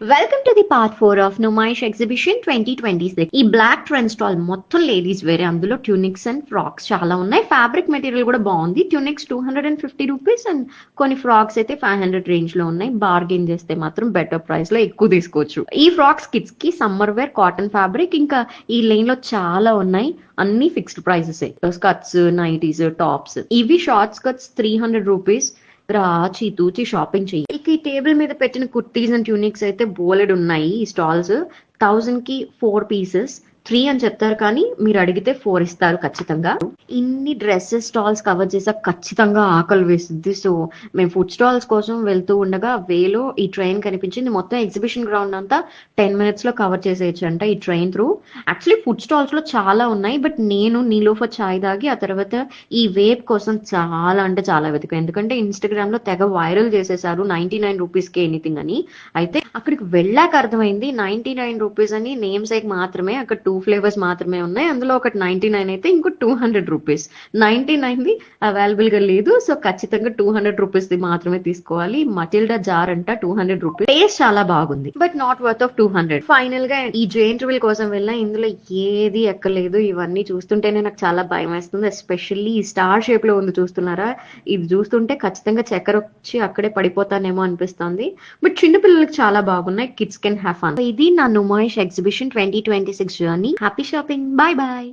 Welcome to the part 4 of Numaish exhibition 2026. ఈ black trend stall మొత్తం ladies వేరే, అందులో ట్యూనిక్స్ అండ్ ఫ్రాక్స్ చాలా ఉన్నాయి. ఫ్యాబ్రిక్ మెటీరియల్ కూడా బాగుంది. ట్యూనిక్స్ 250 రూపీస్ అండ్ కొన్ని ఫ్రాక్స్ అయితే 500 రేంజ్ లో ఉన్నాయి. బార్గెన్ చేస్తే మాత్రం బెటర్ ప్రైస్ లో ఎక్కువ తీసుకోవచ్చు. ఈ ఫ్రాక్స్ కిడ్స్ కి సమ్మర్ వేర్ కాటన్ ఫ్యాబ్రిక్, ఇంకా ఈ లైన్ లో చాలా ఉన్నాయి. అన్ని fixed prices, skirts, nighties, tops. ఇవి షార్ట్ స్కర్ట్స్ 300 రూపీస్. రాచి తూచి షాపింగ్ చెయ్యి. ఇక ఈ టేబుల్ మీద పెట్టిన కుర్తీస్ అండ్ ట్యూనిక్స్ అయితే బోలెడ్ ఉన్నాయి. ఈ స్టాల్స్ 1000 కి 4 పీసెస్, 3 అని చెప్తారు కానీ మీరు అడిగితే 4 ఇస్తారు ఖచ్చితంగా. ఇన్ని డ్రెస్సెస్ స్టాల్స్ కవర్ చేసాక ఖచ్చితంగా ఆకలి వేస్తుంది. సో మేము ఫుడ్ స్టాల్స్ కోసం వెళ్తూ ఉండగా వేలో ఈ ట్రైన్ కనిపించింది. మొత్తం ఎగ్జిబిషన్ గ్రౌండ్ అంతా 10 minutes లో కవర్ చేసేయచ్చు అంట ఈ train through. Actually food stalls లో చాలా ఉన్నాయి, బట్ నేను నీలోఫర్ చాయ్ తాగి ఆ తర్వాత ఈ వేప్ కోసం చాలా అంటే చాలా వెతికాను. ఎందుకంటే ఇన్స్టాగ్రామ్ లో తెగ వైరల్ చేసేసారు 99 రూపీస్ కి ఎనీథింగ్ అని. అయితే అక్కడికి వెళ్ళాక అర్థమైంది 99 రూపీస్ అని నేమ్ సేక్ మాత్రమే. అక్కడ 2 ఫ్లేవర్స్ మాత్రమే ఉన్నాయి. అందులో ఒకటి 99 అయితే ఇంకో 200 రూపీస్. 99 ది అవైలబుల్ గా లేదు. సో ఖచ్చితంగా 200 రూపీస్ ది మాత్రమే తీసుకోవాలి. మటిల్డా జార్ అంట 200 రూపీస్. టేస్ట్ చాలా బాగుంది, but not worth of 200. Final గా ఈ జైంట్ వీల్ కోసం వెళ్ళా. ఇందులో ఏది ఎక్కలేదు. ఇవన్నీ చూస్తుంటేనే నాకు చాలా భయం వేస్తుంది. ఎస్పెషల్లీ ఈ స్టార్ షేప్ లో ఉంది చూస్తున్నారా, ఇది చూస్తుంటే ఖచ్చితంగా చక్కెర వచ్చి అక్కడే పడిపోతానేమో అనిపిస్తుంది. బట్ చిన్న పిల్లలకి చాలా బాగున్నాయి. Kids can have fun. ఇది నా Numaish exhibition 2026 journey. Happy shopping. Bye bye.